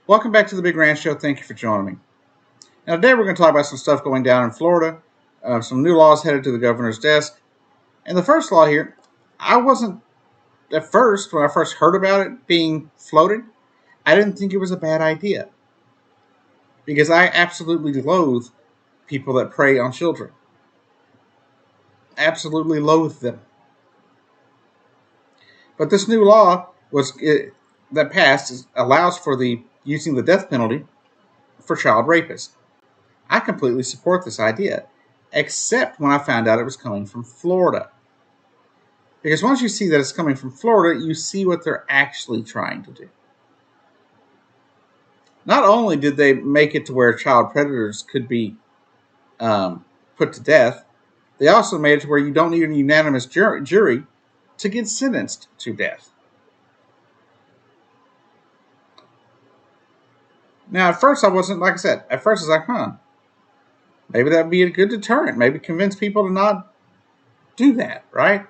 Welcome back to the Big Ranch Show. Thank you for joining me. Now, today we're going to talk about some stuff going down in Florida, some new laws headed to the governor's desk. And the first law here, I wasn't, at first, when I first heard about it being floated, I didn't think it was a bad idea. Because I absolutely loathe people that prey on children. Absolutely loathe them. But this new law that passed allows for the using the death penalty for child rapists. I completely support this idea, except when I found out it was coming from Florida. Because once you see that it's coming from Florida, you see what they're actually trying to do. Not only did they make it to where child predators could be put to death, they also made it to where you don't need a unanimous jury to get sentenced to death. Now, at first I wasn't, like I said, at first I was like, maybe that would be a good deterrent. Maybe convince people to not do that, right?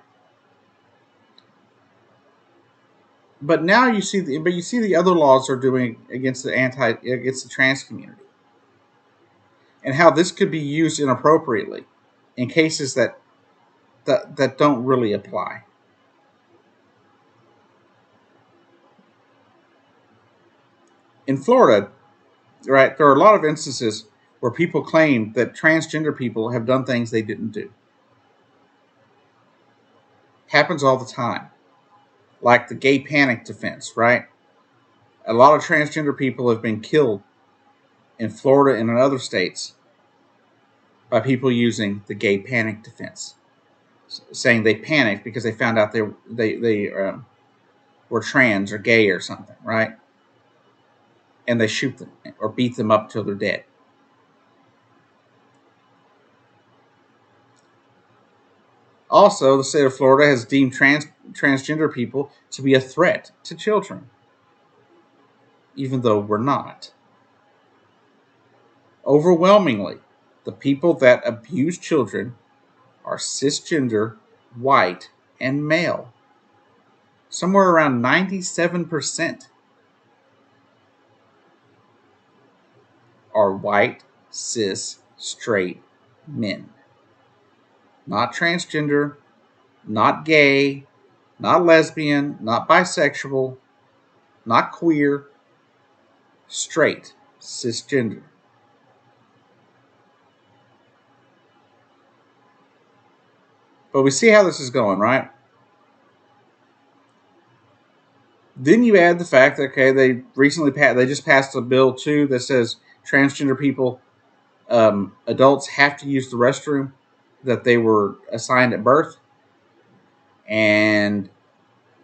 But now you see the other laws are doing against the trans community, and how this could be used inappropriately in cases that don't really apply. In Florida, right, there are a lot of instances where people claim that transgender people have done things they didn't do. Happens all the time. Like the gay panic defense, right? A lot of transgender people have been killed in Florida and in other states by people using the gay panic defense, saying they panicked because they found out they were trans or gay or something, right? And they shoot them or beat them up till they're dead. Also, the state of Florida has deemed transgender people to be a threat to children, even though we're not. Overwhelmingly, the people that abuse children are cisgender, white, and male. Somewhere around 97% are white, cis, straight men. Not transgender, not gay, not lesbian, not bisexual, not queer, straight, cisgender. But we see how this is going, right? Then you add the fact that, okay, they just passed a bill too that says transgender people, adults have to use the restroom that they were assigned at birth, and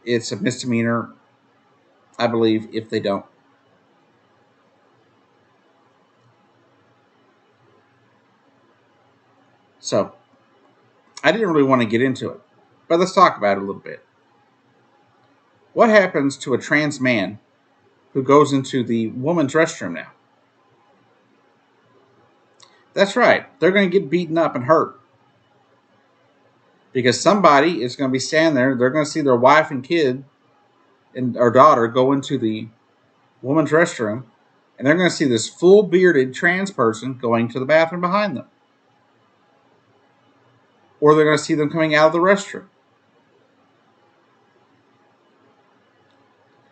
it's a misdemeanor, I believe, if they don't. So I didn't really want to get into it, but let's talk about it a little bit. What happens to a trans man who goes into the woman's restroom now? That's right, they're going to get beaten up and hurt. Because somebody is going to be standing there, they're going to see their wife and kid and or daughter go into the woman's restroom, and they're going to see this full bearded trans person going to the bathroom behind them. Or they're going to see them coming out of the restroom.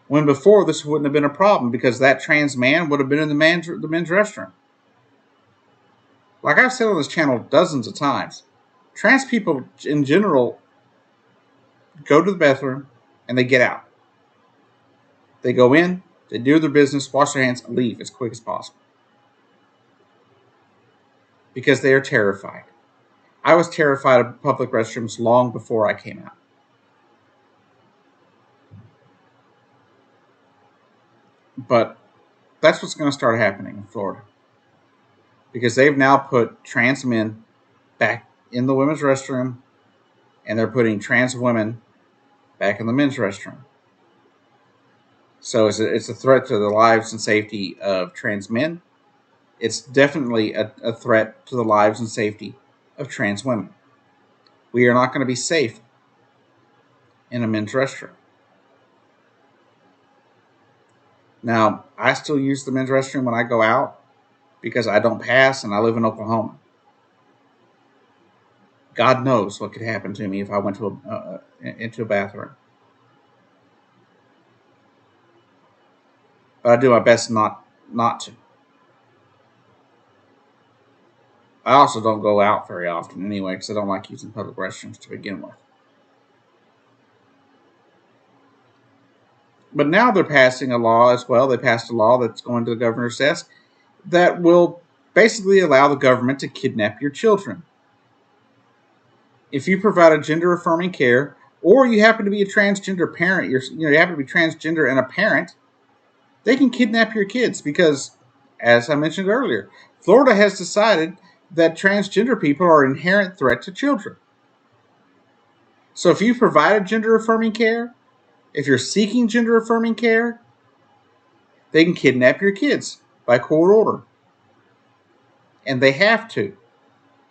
When before this wouldn't have been a problem because that trans man would have been in the men's restroom. Like I've said on this channel dozens of times, trans people in general go to the bathroom and they get out. They go in, they do their business, wash their hands, and leave as quick as possible. Because they are terrified. I was terrified of public restrooms long before I came out. But that's what's going to start happening in Florida. Because they've now put trans men back in the women's restroom, and they're putting trans women back in the men's restroom. So it's a threat to the lives and safety of trans men. It's definitely a threat to the lives and safety of trans women. We are not going to be safe in a men's restroom. Now, I still use the men's restroom when I go out because I don't pass and I live in Oklahoma. God knows what could happen to me if I went into a bathroom. But I do my best not to. I also don't go out very often anyway because I don't like using public restrooms to begin with. But now they're passing a law as well. They passed a law that's going to the governor's desk that will basically allow the government to kidnap your children. If you provide a gender affirming care, or you happen to be a transgender parent, you happen to be transgender and a parent, they can kidnap your kids because, as I mentioned earlier, Florida has decided that transgender people are an inherent threat to children. So if you provide gender affirming care, if you're seeking gender affirming care, they can kidnap your kids by court order. And they have to.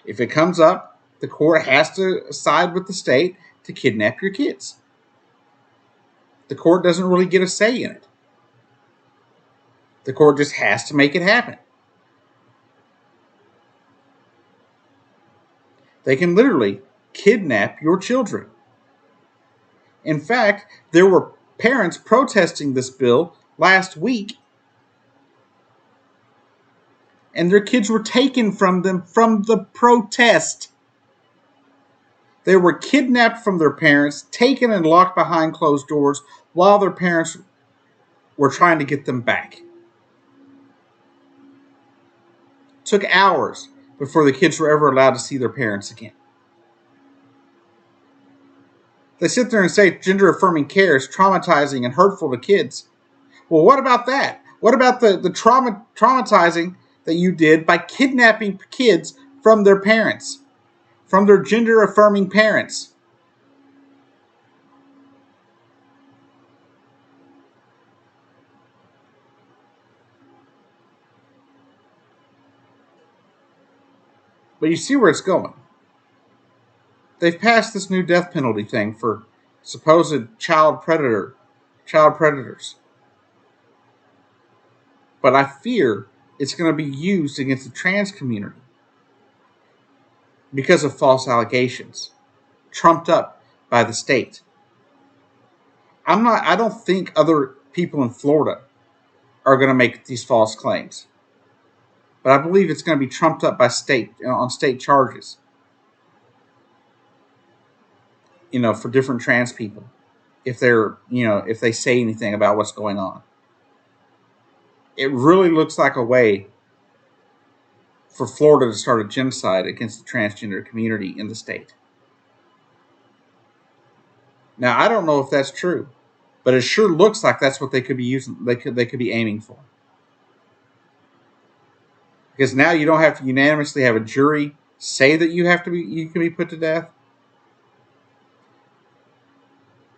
If it comes up, the court has to side with the state to kidnap your kids. The court doesn't really get a say in it. The court just has to make it happen. They can literally kidnap your children. In fact, there were parents protesting this bill last week, and their kids were taken from them from the protest. They were kidnapped from their parents, taken and locked behind closed doors while their parents were trying to get them back. It took hours before the kids were ever allowed to see their parents again. They sit there and say gender affirming care is traumatizing and hurtful to kids. Well, what about that? What about the traumatizing that you did by kidnapping kids from their parents, from their gender affirming parents? But you see where it's going. They've passed this new death penalty thing for supposed child predators. But I fear it's going to be used against the trans community because of false allegations, trumped up by the state. I don't think other people in Florida are going to make these false claims. But I believe it's going to be trumped up by on state charges. For different trans people, if if they say anything about what's going on. It really looks like a way for Florida to start a genocide against the transgender community in the state. Now, I don't know if that's true, but it sure looks like that's what they could be using. They could be aiming for. Because now you don't have to unanimously have a jury say that you can be put to death.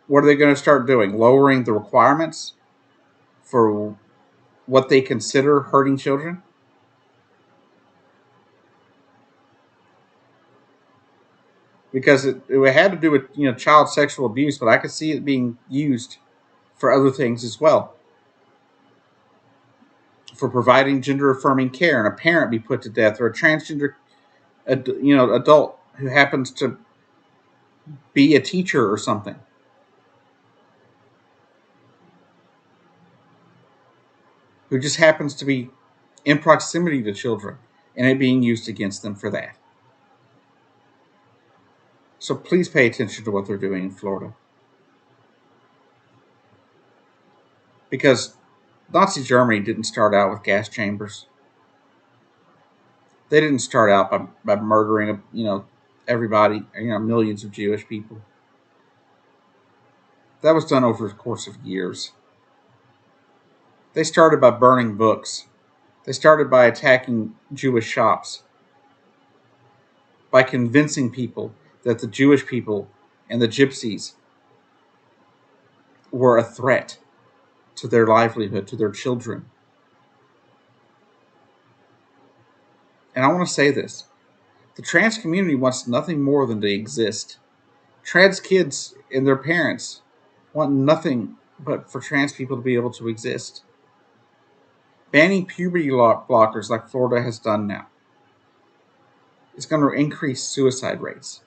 What are they going to start doing? Lowering the requirements for what they consider hurting children? Because it had to do with child sexual abuse, but I could see it being used for other things as well. For providing gender affirming care and a parent be put to death, or a transgender adult who happens to be a teacher or something. Who just happens to be in proximity to children and it being used against them for that. So please pay attention to what they're doing in Florida. Because Nazi Germany didn't start out with gas chambers. They didn't start out by murdering, everybody, millions of Jewish people. That was done over the course of years. They started by burning books. They started by attacking Jewish shops. By convincing people that the Jewish people and the gypsies were a threat to their livelihood, to their children. And I want to say this. The trans community wants nothing more than to exist. Trans kids and their parents want nothing but for trans people to be able to exist. Banning puberty blockers like Florida has done now is going to increase suicide rates.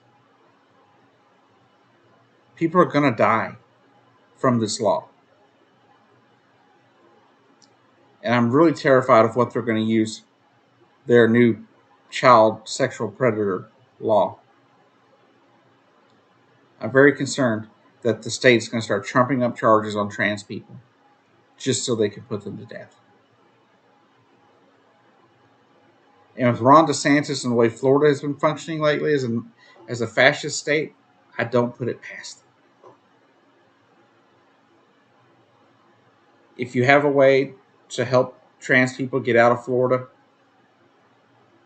People are going to die from this law. And I'm really terrified of what they're going to use their new child sexual predator law. I'm very concerned that the state's going to start trumping up charges on trans people just so they can put them to death. And with Ron DeSantis and the way Florida has been functioning lately as a fascist state, I don't put it past them. If you have a way to help trans people get out of Florida,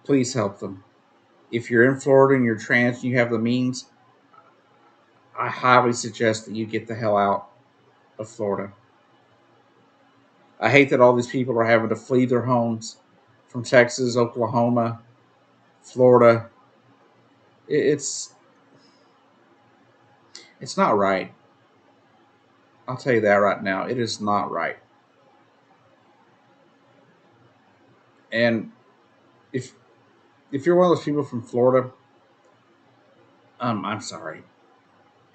please help them. If you're in Florida and you're trans and you have the means, I highly suggest that you get the hell out of Florida. I hate that all these people are having to flee their homes from Texas, Oklahoma, Florida. It's not right. I'll tell you that right now. It is not right. And if you're one of those people from Florida, I'm sorry.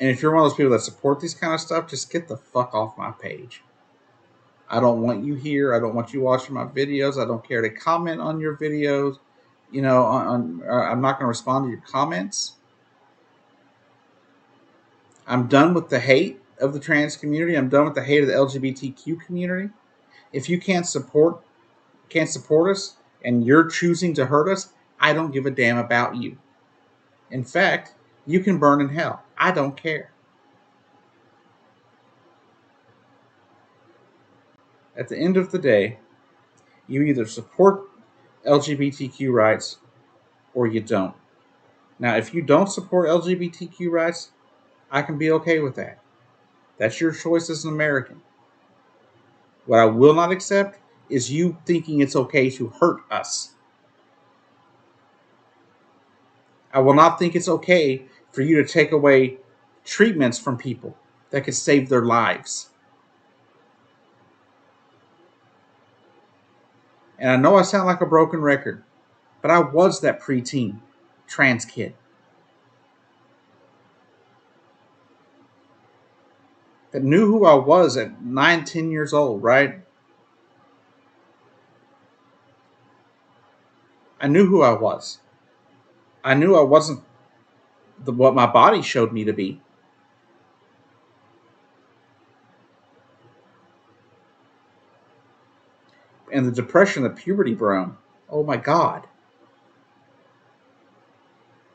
And if you're one of those people that support these kind of stuff, just get the fuck off my page. I don't want you here. I don't want you watching my videos. I don't care to comment on your videos. I'm not going to respond to your comments. I'm done with the hate of the trans community. I'm done with the hate of the LGBTQ community. If you can't support us and you're choosing to hurt us, I don't give a damn about you. In fact, you can burn in hell. I don't care. At the end of the day, you either support LGBTQ rights or you don't. Now, if you don't support LGBTQ rights, I can be okay with that. That's your choice as an American. What I will not accept is you thinking it's okay to hurt us. I will not think it's okay for you to take away treatments from people that could save their lives. And I know I sound like a broken record, but I was that preteen trans kid that knew who I was at 9, 10 years old, right? I knew who I was. I knew I wasn't what my body showed me to be. And the depression that puberty brought, oh my God.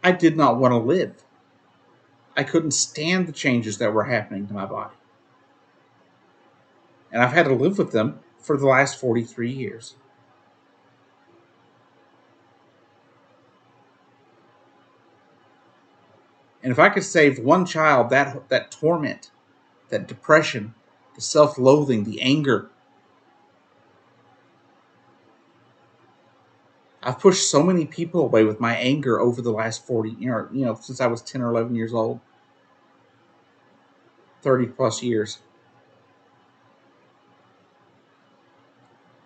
I did not want to live. I couldn't stand the changes that were happening to my body. And I've had to live with them for the last 43 years. And if I could save one child that torment, that depression, the self-loathing, the anger. I've pushed so many people away with my anger over the last 40, since I was 10 or 11 years old. 30 plus years.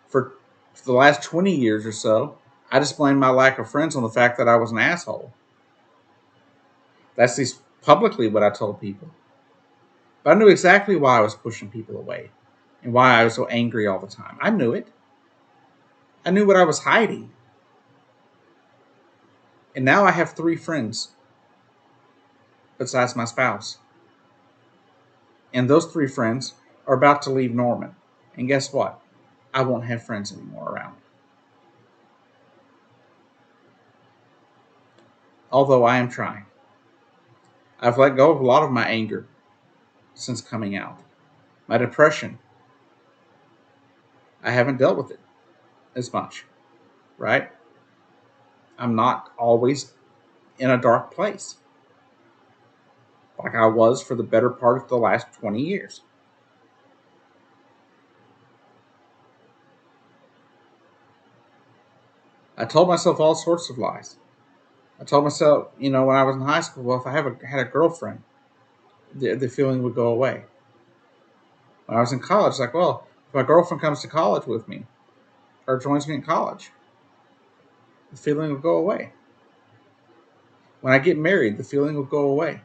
For the last 20 years or so, I just blamed my lack of friends on the fact that I was an asshole. That's at least publicly what I told people. But I knew exactly why I was pushing people away and why I was so angry all the time. I knew it. I knew what I was hiding. And now I have 3 friends besides my spouse. And those 3 friends are about to leave Norman. And guess what? I won't have friends anymore around. Although I am trying. I've let go of a lot of my anger since coming out. My depression, I haven't dealt with it as much, right? I'm not always in a dark place like I was for the better part of the last 20 years. I told myself all sorts of lies. I told myself, when I was in high school, well, if I had a girlfriend, the feeling would go away. When I was in college, like, well, if my girlfriend comes to college with me, or joins me in college, the feeling will go away. When I get married, the feeling will go away.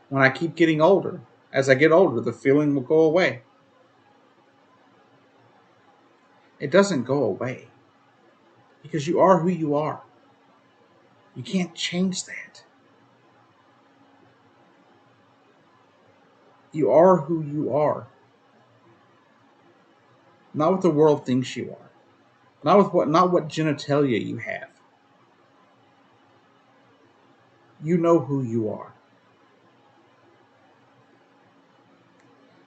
When I keep getting older, as I get older, the feeling will go away. It doesn't go away because you are who you are. You can't change that. You are who you are, not what the world thinks you are, not what genitalia you have. You know who you are.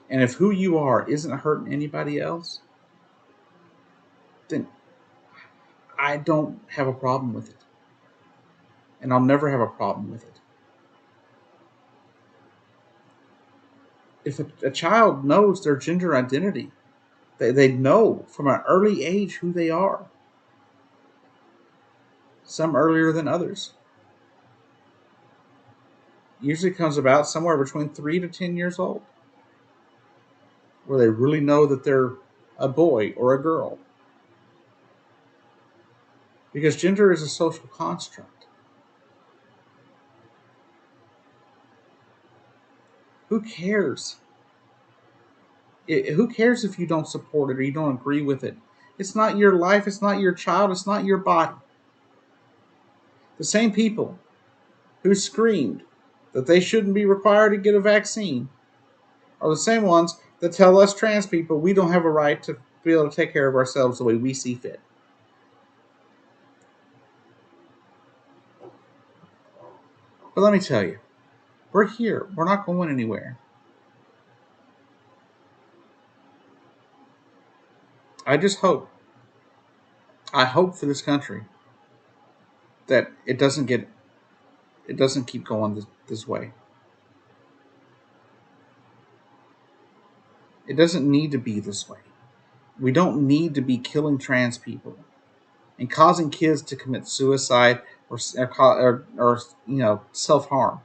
And if who you are isn't hurting anybody else, then I don't have a problem with it. And I'll never have a problem with it. If a child knows their gender identity, they know from an early age who they are. Some earlier than others. Usually comes about somewhere between 3 to 10 years old, where they really know that they're a boy or a girl. Because gender is a social construct. Who cares? Who cares if you don't support it or you don't agree with it? It's not your life, it's not your child, it's not your body. The same people who screamed that they shouldn't be required to get a vaccine are the same ones that tell us trans people we don't have a right to be able to take care of ourselves the way we see fit. But let me tell you, we're here. We're not going anywhere. I just hope, I hope for this country that it doesn't keep going this way. It doesn't need to be this way. We don't need to be killing trans people and causing kids to commit suicide or self harm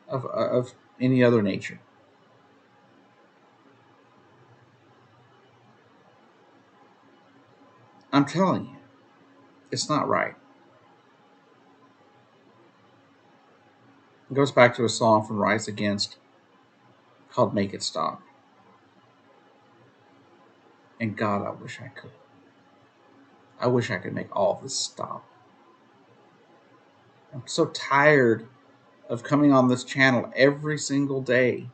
of any other nature. I'm telling you, it's not right. It goes back to a song from Rise Against called "Make It Stop." And God, I wish I could. I wish I could make all this stop. I'm so tired of coming on this channel every single day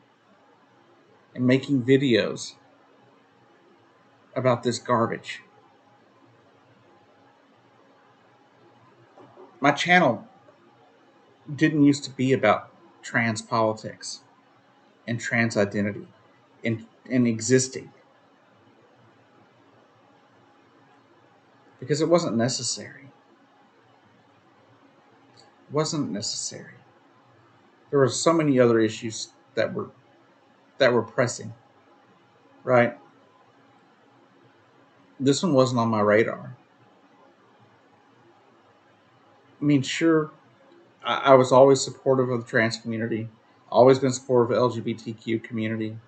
and making videos about this garbage. My channel didn't used to be about trans politics and trans identity and existing because it wasn't necessary. It wasn't necessary. There were so many other issues that were pressing, right? This one wasn't on my radar. I mean, sure, I was always supportive of the trans community, always been supportive of the LGBTQ community.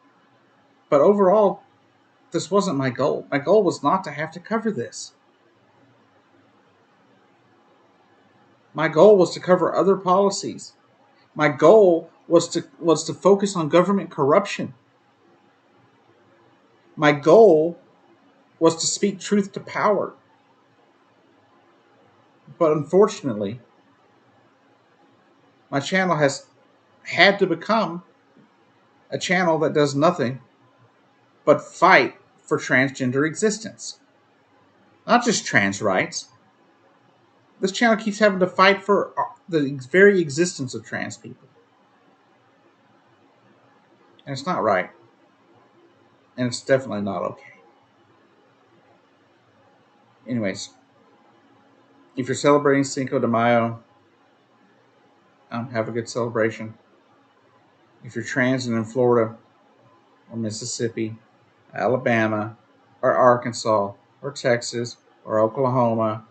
But overall, this wasn't my goal. My goal was not to have to cover this. My goal was to cover other policies. My goal was to focus on government corruption. My goal was to speak truth to power. But unfortunately, my channel has had to become a channel that does nothing but fight for transgender existence. Not just trans rights. This channel keeps having to fight for the very existence of trans people. And it's not right. And it's definitely not okay. Anyways, if you're celebrating Cinco de Mayo, have a good celebration. If you're trans and in Florida or Mississippi, Alabama, or Arkansas, or Texas, or Oklahoma,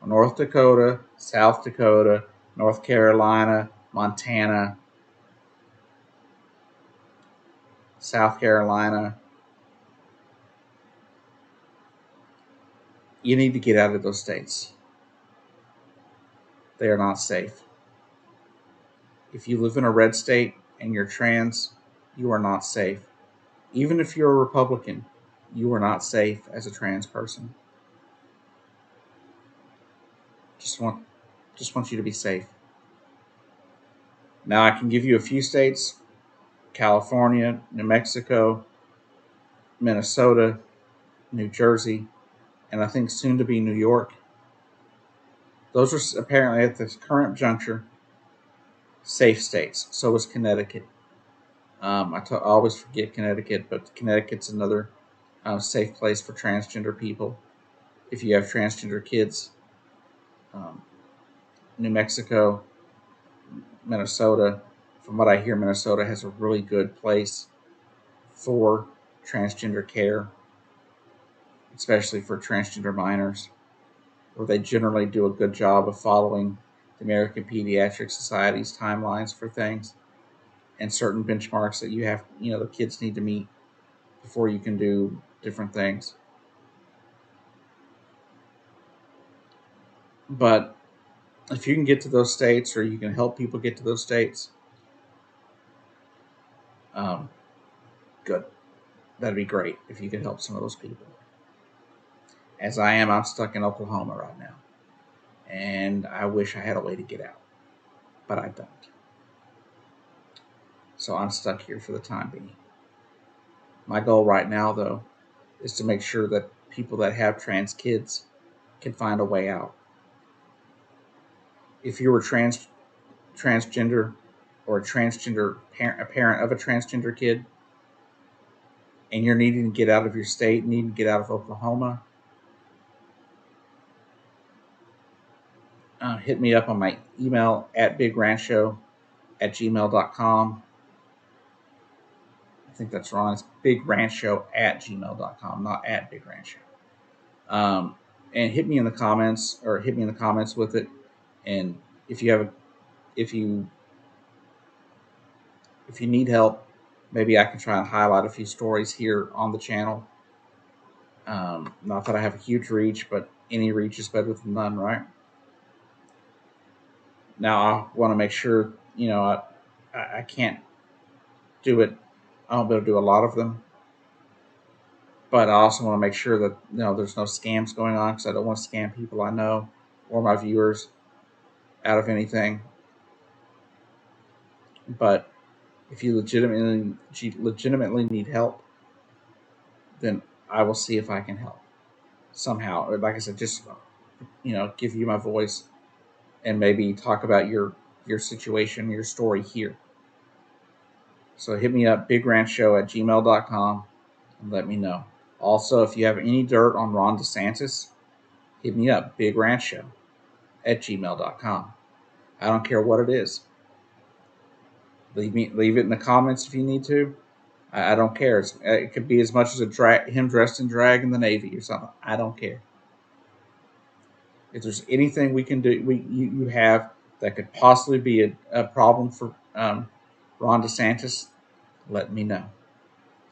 or North Dakota, South Dakota, North Carolina, Montana, South Carolina, You need to get out of those states. They are not safe. If you live in a red state and you're trans, you are not safe. Even if you're a Republican, you are not safe as a trans person. Just want just want you to be safe. Now I can give you a few states: California, New Mexico, Minnesota, New Jersey, and I think soon to be New York. Those are apparently at this current juncture safe states. So is Connecticut. I always forget Connecticut, but Connecticut's another safe place for transgender people if you have transgender kids. Um, New Mexico, Minnesota. From what I hear, Minnesota has a really good place for transgender care, especially for transgender minors, where they generally do a good job of following the American Pediatric Society's timelines for things and certain benchmarks that the kids need to meet before you can do different things. But if you can get to those states or you can help people get to those states, um, good. That'd be great if you could help some of those people. As I'm stuck in Oklahoma right now, and I wish I had a way to get out, but I don't. So I'm stuck here for the time being. My goal right now, though, is to make sure that people that have trans kids can find a way out. If you were transgender, or a parent of a transgender kid, and you're needing to get out of your state, needing to get out of Oklahoma, hit me up on my email at bigrancho@gmail.com. I think that's wrong. It's bigrancho@gmail.com, not at bigrancho. And hit me in the comments, or hit me in the comments with it. And if you have a, if you need help, maybe I can try and highlight a few stories here on the channel. Not that I have a huge reach, but any reach is better than none, right? Now I want to make sure, I can't do it. I won't be able to do a lot of them, but I also want to make sure that there's no scams going on, because I don't want to scam people I know or my viewers out of anything. But if you legitimately need help, then I will see if I can help somehow. Or like I said, just give you my voice and maybe talk about your situation, your story here. So hit me up, bigrancho@gmail.com, and let me know. Also, if you have any dirt on Ron DeSantis, hit me up, bigrancho@gmail.com. I don't care what it is. Leave it in the comments if you need to. I don't care. It could be as much as him dressed in drag in the Navy or something. I don't care. If there's anything we can do, you have that could possibly be a problem for Ron DeSantis, let me know.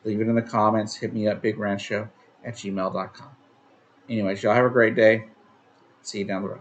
Leave it in the comments. Hit me up, bigrancho@gmail.com. Anyways, y'all have a great day. See you down the road.